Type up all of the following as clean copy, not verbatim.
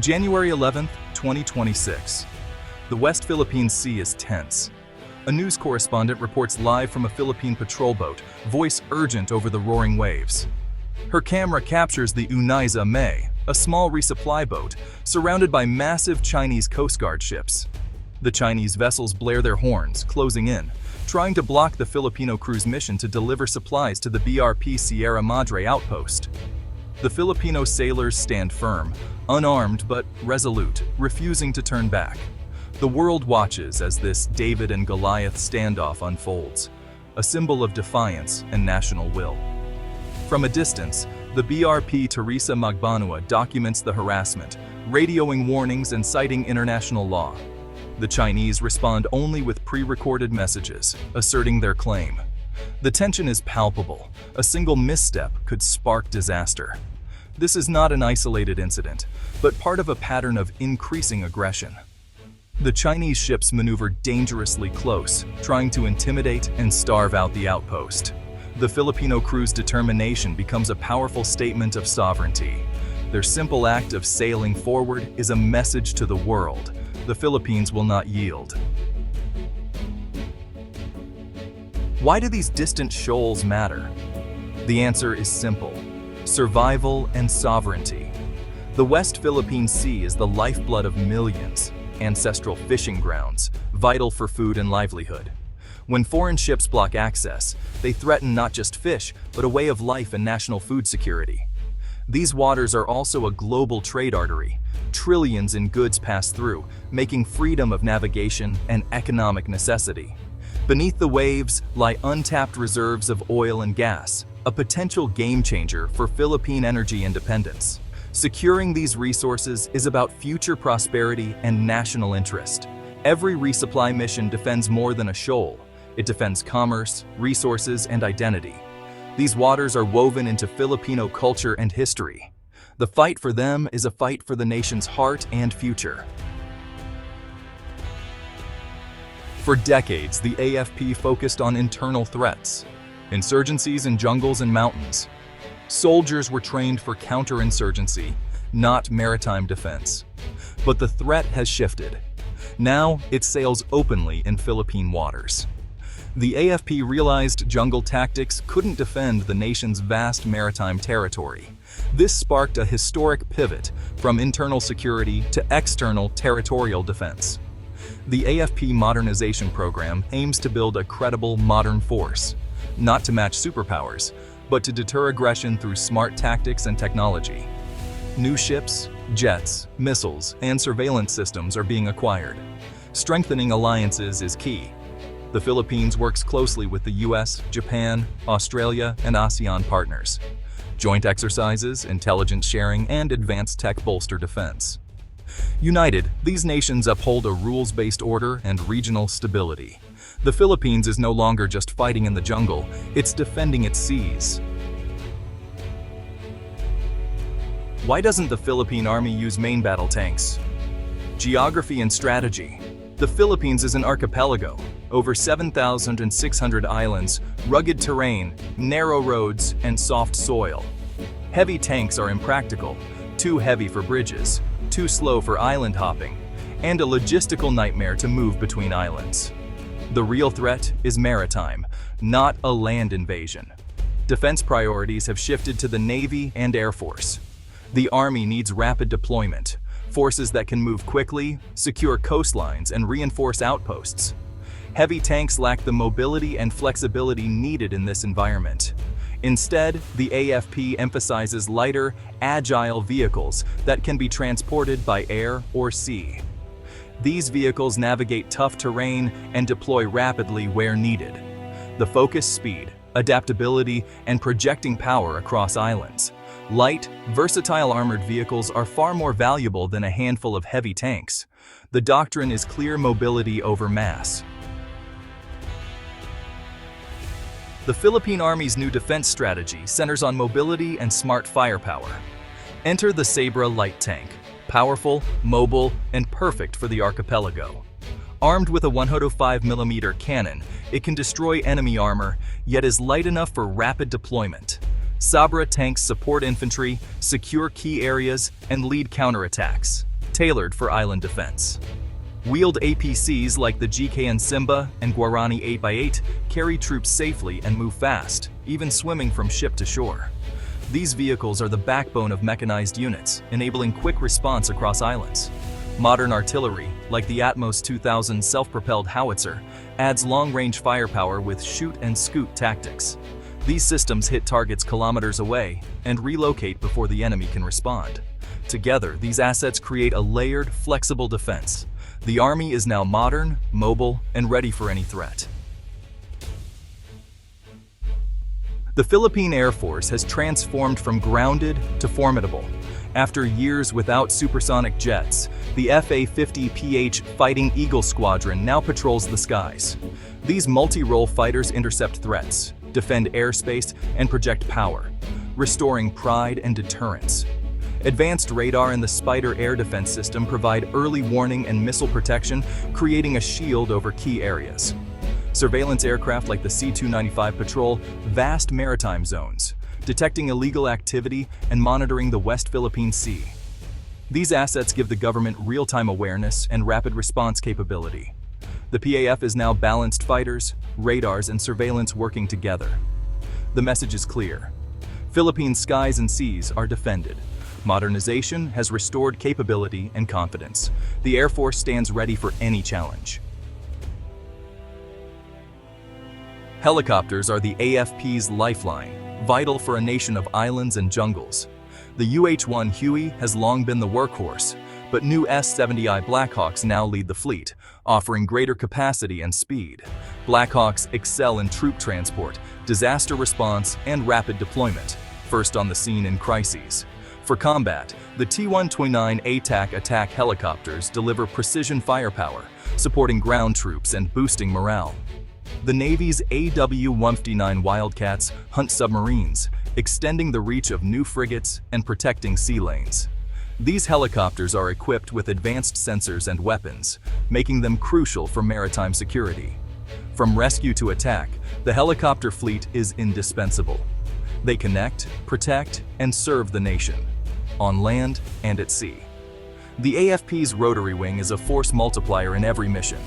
January 11, 2026. The West Philippine Sea is tense. A news correspondent reports live from a Philippine patrol boat, voice urgent over the roaring waves. Her camera captures the Unaiza May, a small resupply boat, surrounded by massive Chinese Coast Guard ships. The Chinese vessels blare their horns, closing in, trying to block the Filipino crew's mission to deliver supplies to the BRP Sierra Madre outpost. The Filipino sailors stand firm, unarmed but resolute, refusing to turn back. The world watches as this David and Goliath standoff unfolds, a symbol of defiance and national will. From a distance, the BRP Teresa Magbanua documents the harassment, radioing warnings and citing international law. The Chinese respond only with pre-recorded messages, asserting their claim. The tension is palpable. A single misstep could spark disaster. This is not an isolated incident, but part of a pattern of increasing aggression. The Chinese ships maneuver dangerously close, trying to intimidate and starve out the outpost. The Filipino crew's determination becomes a powerful statement of sovereignty. Their simple act of sailing forward is a message to the world. The Philippines will not yield. Why do these distant shoals matter? The answer is simple: survival and sovereignty. The West Philippine Sea is the lifeblood of millions, ancestral fishing grounds, vital for food and livelihood. When foreign ships block access, they threaten not just fish, but a way of life and national food security. These waters are also a global trade artery. Trillions in goods pass through, making freedom of navigation an economic necessity. Beneath the waves lie untapped reserves of oil and gas, a potential game-changer for Philippine energy independence. Securing these resources is about future prosperity and national interest. Every resupply mission defends more than a shoal. It defends commerce, resources, and identity. These waters are woven into Filipino culture and history. The fight for them is a fight for the nation's heart and future. For decades, the AFP focused on internal threats, insurgencies in jungles and mountains. Soldiers were trained for counterinsurgency, not maritime defense. But the threat has shifted. Now, it sails openly in Philippine waters. The AFP realized jungle tactics couldn't defend the nation's vast maritime territory. This sparked a historic pivot from internal security to external territorial defense. The AFP modernization program aims to build a credible modern force, not to match superpowers, but to deter aggression through smart tactics and technology. New ships, jets, missiles, and surveillance systems are being acquired. Strengthening alliances is key. The Philippines works closely with the US, Japan, Australia, and ASEAN partners. Joint exercises, intelligence sharing, and advanced tech bolster defense. United, these nations uphold a rules-based order and regional stability. The Philippines is no longer just fighting in the jungle, it's defending its seas. Why doesn't the Philippine Army use main battle tanks? Geography and strategy. The Philippines is an archipelago. Over 7,600 islands, rugged terrain, narrow roads, and soft soil. Heavy tanks are impractical, too heavy for bridges, too slow for island hopping, and a logistical nightmare to move between islands. The real threat is maritime, not a land invasion. Defense priorities have shifted to the Navy and Air Force. The Army needs rapid deployment, forces that can move quickly, secure coastlines, and reinforce outposts. Heavy tanks lack the mobility and flexibility needed in this environment. Instead, the AFP emphasizes lighter, agile vehicles that can be transported by air or sea. These vehicles navigate tough terrain and deploy rapidly where needed. The focus speed, adaptability, and projecting power across islands. Light, versatile armored vehicles are far more valuable than a handful of heavy tanks. The doctrine is clear mobility over mass. The Philippine Army's new defense strategy centers on mobility and smart firepower. Enter the Sabrah Light Tank, powerful, mobile, and perfect for the archipelago. Armed with a 105mm cannon, it can destroy enemy armor, yet is light enough for rapid deployment. Sabrah tanks support infantry, secure key areas, and lead counterattacks, tailored for island defense. Wheeled APCs like the GKN Simba and Guarani 8x8 carry troops safely and move fast, even swimming from ship to shore. These vehicles are the backbone of mechanized units, enabling quick response across islands. Modern artillery, like the Atmos 2000 self-propelled howitzer, adds long-range firepower with shoot-and-scoot tactics. These systems hit targets kilometers away and relocate before the enemy can respond. Together, these assets create a layered, flexible defense. The Army is now modern, mobile, and ready for any threat. The Philippine Air Force has transformed from grounded to formidable. After years without supersonic jets, the FA-50PH Fighting Eagle Squadron now patrols the skies. These multi-role fighters intercept threats, defend airspace, and project power, restoring pride and deterrence. Advanced radar and the Spider air defense system provide early warning and missile protection, creating a shield over key areas. Surveillance aircraft like the C-295 patrol vast maritime zones, detecting illegal activity and monitoring the West Philippine Sea. These assets give the government real-time awareness and rapid response capability. The PAF is now balanced fighters, radars, and surveillance working together. The message is clear. Philippine skies and seas are defended. Modernization has restored capability and confidence. The Air Force stands ready for any challenge. Helicopters are the AFP's lifeline, vital for a nation of islands and jungles. The UH-1 Huey has long been the workhorse, but new S-70I Blackhawks now lead the fleet, offering greater capacity and speed. Blackhawks excel in troop transport, disaster response, and rapid deployment, first on the scene in crises. For combat, the T-129 ATAC attack helicopters deliver precision firepower, supporting ground troops and boosting morale. The Navy's AW-159 Wildcats hunt submarines, extending the reach of new frigates and protecting sea lanes. These helicopters are equipped with advanced sensors and weapons, making them crucial for maritime security. From rescue to attack, the helicopter fleet is indispensable. They connect, protect, and serve the nation, on land and at sea. The AFP's rotary wing is a force multiplier in every mission.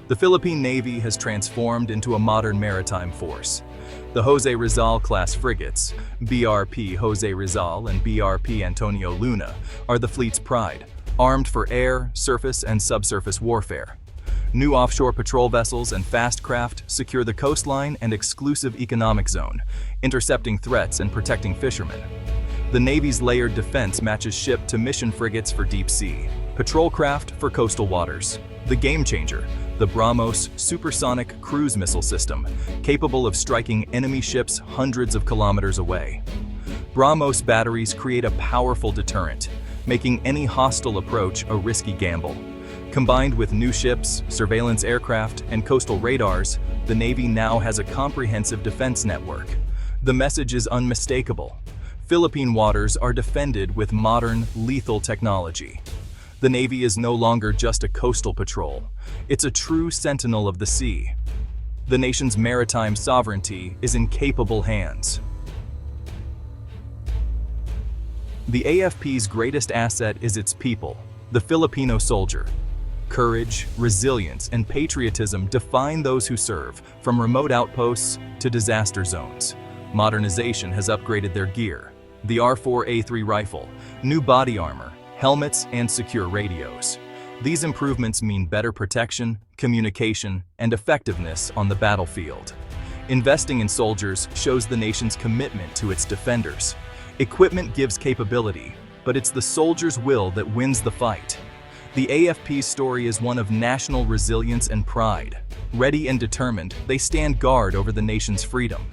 The Philippine Navy has transformed into a modern maritime force. The Jose Rizal-class frigates, BRP Jose Rizal and BRP Antonio Luna, are the fleet's pride, armed for air, surface, and subsurface warfare. New offshore patrol vessels and fast craft secure the coastline and exclusive economic zone, intercepting threats and protecting fishermen. The Navy's layered defense matches ship-to-mission frigates for deep sea, patrol craft for coastal waters. The game changer, the BrahMos supersonic cruise missile system, capable of striking enemy ships hundreds of kilometers away. BrahMos batteries create a powerful deterrent, making any hostile approach a risky gamble. Combined with new ships, surveillance aircraft, and coastal radars, the Navy now has a comprehensive defense network. The message is unmistakable. Philippine waters are defended with modern, lethal technology. The Navy is no longer just a coastal patrol. It's a true sentinel of the sea. The nation's maritime sovereignty is in capable hands. The AFP's greatest asset is its people, the Filipino soldier. Courage, resilience, and patriotism define those who serve, from remote outposts to disaster zones. Modernization has upgraded their gear. The R4A3 rifle, new body armor, helmets, and secure radios. These improvements mean better protection, communication, and effectiveness on the battlefield. Investing in soldiers shows the nation's commitment to its defenders. Equipment gives capability, but it's the soldier's will that wins the fight. The AFP's story is one of national resilience and pride. Ready and determined, they stand guard over the nation's freedom.